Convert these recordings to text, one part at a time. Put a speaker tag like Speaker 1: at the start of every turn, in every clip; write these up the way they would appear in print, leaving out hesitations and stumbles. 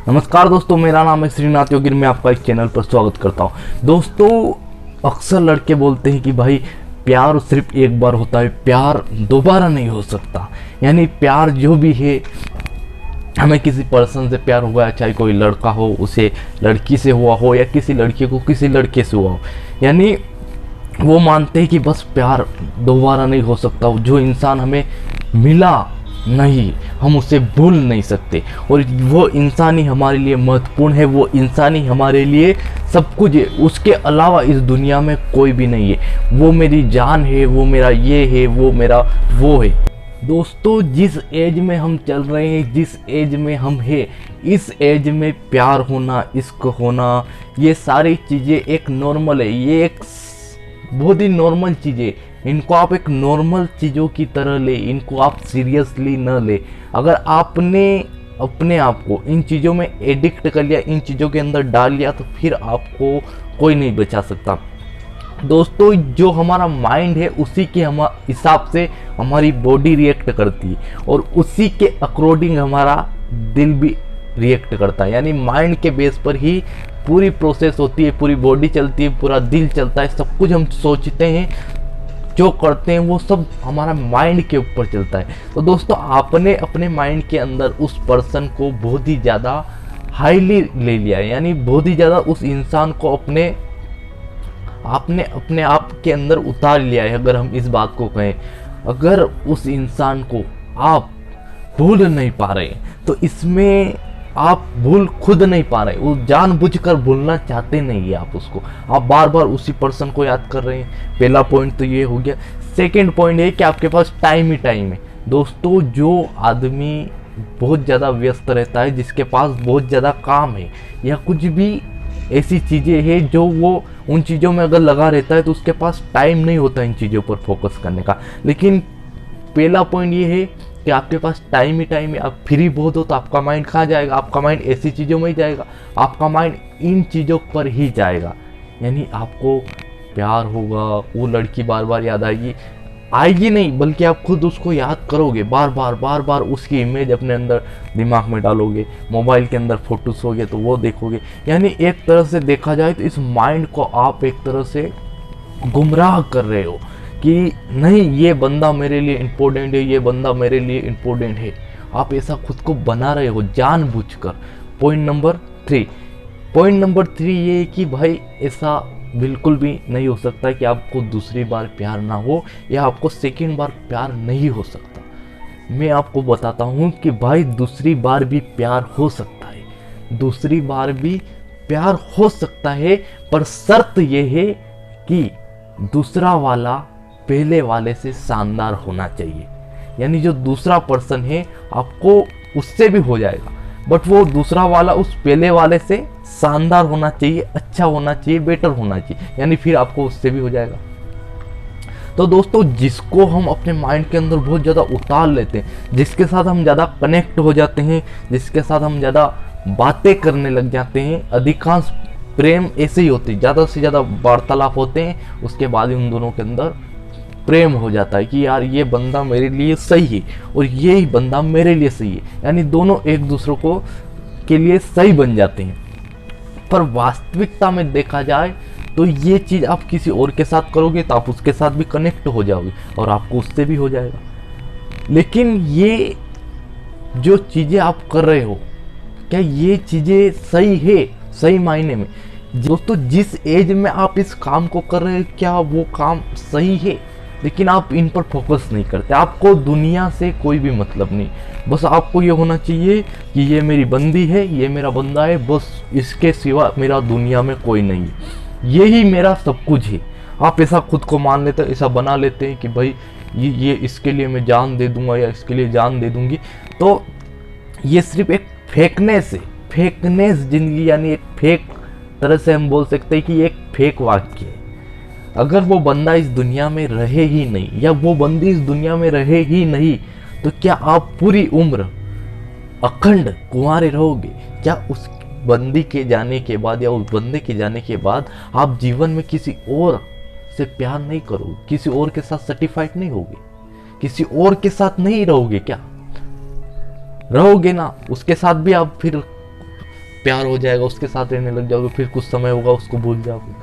Speaker 1: नमस्कार दोस्तों, मेरा नाम है श्रीनाथ योगिर। मैं आपका इस चैनल पर स्वागत करता हूं। दोस्तों, अक्सर लड़के बोलते हैं कि भाई प्यार सिर्फ एक बार होता है, प्यार दोबारा नहीं हो सकता। यानी प्यार जो भी है, हमें किसी पर्सन से प्यार हुआ है, चाहे कोई लड़का हो उसे लड़की से हुआ हो या किसी लड़के को किसी लड़के से हुआ हो, यानी वो मानते हैं कि बस प्यार दोबारा नहीं हो सकता। जो इंसान हमें मिला नहीं, हम उसे भूल नहीं सकते, और वो इंसान ही हमारे लिए महत्वपूर्ण है, वो इंसान ही हमारे लिए सब कुछ है। उसके अलावा इस दुनिया में कोई भी नहीं है। वो मेरी जान है, वो मेरा ये है, वो मेरा वो है। दोस्तों, जिस एज में हम चल रहे हैं, जिस एज में हम हैं, इस एज में प्यार होना, इश्क होना, ये सारी चीज़ें एक नॉर्मल है। ये एक बहुत ही नॉर्मल चीज़ें, इनको आप एक नॉर्मल चीज़ों की तरह ले, इनको आप सीरियसली न ले। अगर आपने अपने आप को इन चीज़ों में एडिक्ट कर लिया, इन चीज़ों के अंदर डाल लिया, तो फिर आपको कोई नहीं बचा सकता। दोस्तों, जो हमारा माइंड है उसी के हिसाब से हमारी बॉडी रिएक्ट करती है, और उसी के अकॉर्डिंग हमारा दिल भी रिएक्ट करता है। यानी माइंड के बेस पर ही पूरी प्रोसेस होती है, पूरी बॉडी चलती है, पूरा दिल चलता है। सब कुछ हम सोचते हैं, जो करते हैं, वो सब हमारा माइंड के ऊपर चलता है। तो दोस्तों, आपने अपने माइंड के अंदर उस पर्सन को बहुत ही ज़्यादा हाईली ले लिया है, यानी बहुत ही ज़्यादा उस इंसान को आपने अपने आप के अंदर उतार लिया है। अगर हम इस बात को कहें, अगर उस इंसान को आप भूल नहीं पा रहे, तो इसमें आप भूल खुद नहीं पा रहे, वो जानबूझकर भूलना चाहते नहीं है आप उसको, आप बार बार उसी पर्सन को याद कर रहे हैं। पहला पॉइंट तो ये हो गया। सेकंड पॉइंट ये कि आपके पास टाइम ही टाइम है। दोस्तों, जो आदमी बहुत ज़्यादा व्यस्त रहता है, जिसके पास बहुत ज़्यादा काम है या कुछ भी ऐसी चीज़ें हैं जो वो उन चीज़ों में अगर लगा रहता है, तो उसके पास टाइम नहीं होता इन चीज़ों पर फोकस करने का। लेकिन पहला पॉइंट ये है कि आपके पास टाइम ही टाइम है। आप फ्री बहुत हो तो आपका माइंड कहाँ जाएगा? आपका माइंड ऐसी चीज़ों में ही जाएगा, आपका माइंड इन चीज़ों पर ही जाएगा। यानी आपको प्यार होगा, वो लड़की बार बार याद आएगी नहीं, बल्कि आप खुद उसको याद करोगे, बार बार उसकी इमेज अपने अंदर दिमाग में डालोगे, मोबाइल के अंदर फोटोज होगे तो वो देखोगे। यानी एक तरह से देखा जाए तो इस माइंड को आप एक तरह से गुमराह कर रहे हो कि नहीं, ये बंदा मेरे लिए इम्पोर्टेंट है, ये बंदा मेरे लिए इम्पोर्टेंट है। आप ऐसा खुद को बना रहे हो जानबूझकर। पॉइंट नंबर 3 ये है कि भाई ऐसा बिल्कुल भी नहीं हो सकता कि आपको दूसरी बार प्यार ना हो, या आपको सेकंड बार प्यार नहीं हो सकता। मैं आपको बताता हूँ कि भाई दूसरी बार भी प्यार हो सकता है, दूसरी बार भी प्यार हो सकता है, पर शर्त यह है कि दूसरा वाला पहले वाले से शानदार होना चाहिए। यानी जो दूसरा पर्सन है, आपको उससे भी हो जाएगा, बट वो दूसरा वाला उस पहले वाले से शानदार होना चाहिए, अच्छा होना चाहिए, बेटर होना चाहिए, यानी फिर आपको उससे भी हो जाएगा। तो दोस्तों, जिसको हम अपने माइंड के अंदर बहुत ज़्यादा उतार लेते हैं, जिसके साथ हम ज़्यादा कनेक्ट हो जाते हैं, जिसके साथ हम ज़्यादा बातें करने लग जाते हैं, अधिकांश प्रेम ऐसे ही होते हैं, ज़्यादा से ज़्यादा वार्तालाप होते हैं, उसके बाद ही उन दोनों के अंदर प्रेम हो जाता है कि यार ये बंदा मेरे लिए सही है और ये ही बंदा मेरे लिए सही है। यानी दोनों एक दूसरे को के लिए सही बन जाते हैं। पर वास्तविकता में देखा जाए तो ये चीज़ आप किसी और के साथ करोगे तो आप उसके साथ भी कनेक्ट हो जाओगे और आपको उससे भी हो जाएगा। लेकिन ये जो चीज़ें आप कर रहे हो, क्या ये चीज़ें सही है सही मायने में? दोस्तों, जिस एज में आप इस काम को कर रहे हो, क्या वो काम सही है? लेकिन आप इन पर फोकस नहीं करते। आपको दुनिया से कोई भी मतलब नहीं, बस आपको ये होना चाहिए कि ये मेरी बंदी है, ये मेरा बंदा है, बस इसके सिवा मेरा दुनिया में कोई नहीं है, यही मेरा सब कुछ है। आप ऐसा खुद को मान लेते हैं, ऐसा बना लेते हैं कि भाई ये इसके लिए मैं जान दे दूंगा या इसके लिए जान दे दूंगी। तो ये सिर्फ एक फेकनेस जिंदगी, यानी एक फेक तरह से हम बोल सकते हैं कि एक फेक वाक्य है। अगर वो बंदा इस दुनिया में रहे ही नहीं, या वो बंदी इस दुनिया में रहे ही नहीं, तो क्या आप पूरी उम्र अखंड कुंवारे रहोगे? क्या उस बंदी के जाने के बाद या उस बंदे के जाने के बाद आप जीवन में किसी और से प्यार नहीं करोगे, किसी और के साथ सर्टिफाइड नहीं होगे, किसी और के साथ नहीं रहोगे? क्या रहोगे ना, उसके साथ भी आप फिर प्यार हो जाएगा, उसके साथ रहने लग जाओगे, फिर कुछ समय होगा उसको भूल जाओगे।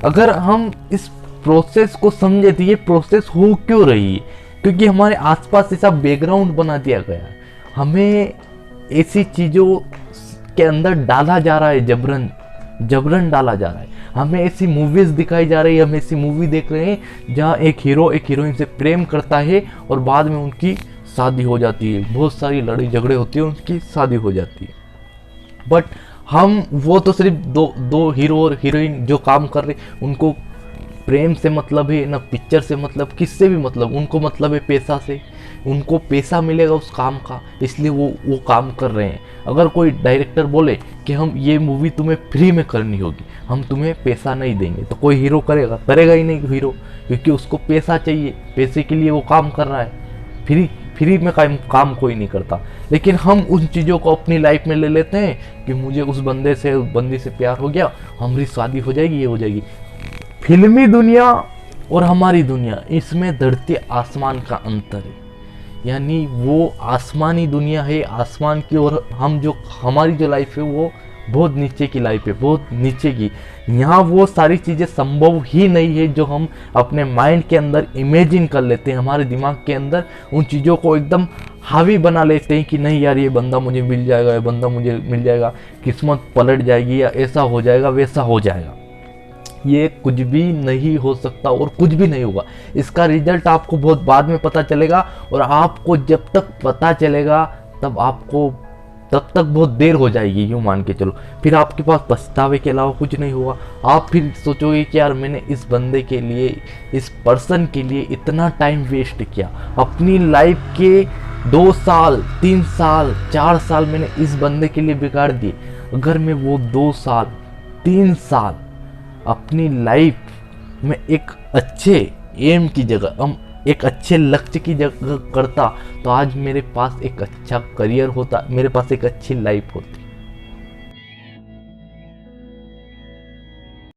Speaker 1: अगर हम इस प्रोसेस को समझे तो ये प्रोसेस हो क्यों रही है, क्योंकि हमारे आसपास ऐसा बैकग्राउंड बना दिया गया है, हमें ऐसी चीज़ों के अंदर डाला जा रहा है, जबरन डाला जा रहा है, हमें ऐसी मूवीज दिखाई जा रही है, हम ऐसी मूवी देख रहे हैं जहाँ एक हीरो एक हीरोइन से प्रेम करता है और बाद में उनकी शादी हो जाती है, बहुत सारी लड़ाई झगड़े होती है, उनकी शादी हो जाती है। बट हम वो तो सिर्फ दो हीरो और हीरोइन जो काम कर रहे, उनको प्रेम से मतलब है ना, पिक्चर से मतलब, किससे भी मतलब, उनको मतलब है पैसा से, उनको पैसा मिलेगा उस काम का, इसलिए वो काम कर रहे हैं। अगर कोई डायरेक्टर बोले कि हम ये मूवी तुम्हें फ्री में करनी होगी, हम तुम्हें पैसा नहीं देंगे, तो कोई हीरो करेगा ही नहीं हीरो, क्योंकि उसको पैसा चाहिए, पैसे के लिए वो काम कर रहा है। फ्री में काम कोई नहीं करता। लेकिन हम उन चीज़ों को अपनी लाइफ में ले लेते हैं कि मुझे उस बंदी से प्यार हो गया, हमारी शादी हो जाएगी, ये हो जाएगी। फिल्मी दुनिया और हमारी दुनिया, इसमें धरती आसमान का अंतर है। यानी वो आसमानी दुनिया है, आसमान की, और हमारी जो लाइफ है वो बहुत नीचे की लाइफ है, बहुत नीचे की। यहाँ वो सारी चीज़ें संभव ही नहीं है जो हम अपने माइंड के अंदर इमेजिन कर लेते हैं, हमारे दिमाग के अंदर उन चीज़ों को एकदम हावी बना लेते हैं कि नहीं यार ये बंदा मुझे मिल जाएगा, ये बंदा मुझे मिल जाएगा, किस्मत पलट जाएगी, या ऐसा हो जाएगा, वैसा हो जाएगा। ये कुछ भी नहीं हो सकता और कुछ भी नहीं होगा। इसका रिजल्ट आपको बहुत बाद में पता चलेगा, और आपको जब तक पता चलेगा तब तक बहुत देर हो जाएगी, यूँ मान के चलो। फिर आपके पास पछतावे के अलावा कुछ नहीं होगा। आप फिर सोचोगे कि यार मैंने इस बंदे के लिए, इस पर्सन के लिए इतना टाइम वेस्ट किया, अपनी लाइफ के 2 साल 3 साल 4 साल मैंने इस बंदे के लिए बिगाड़ दिए। अगर मैं वो 2 साल 3 साल अपनी लाइफ में एक अच्छे एम की जगह, हम एक अच्छे लक्ष्य की जगह करता, तो आज मेरे पास एक अच्छा करियर होता, मेरे पास एक अच्छी लाइफ होती।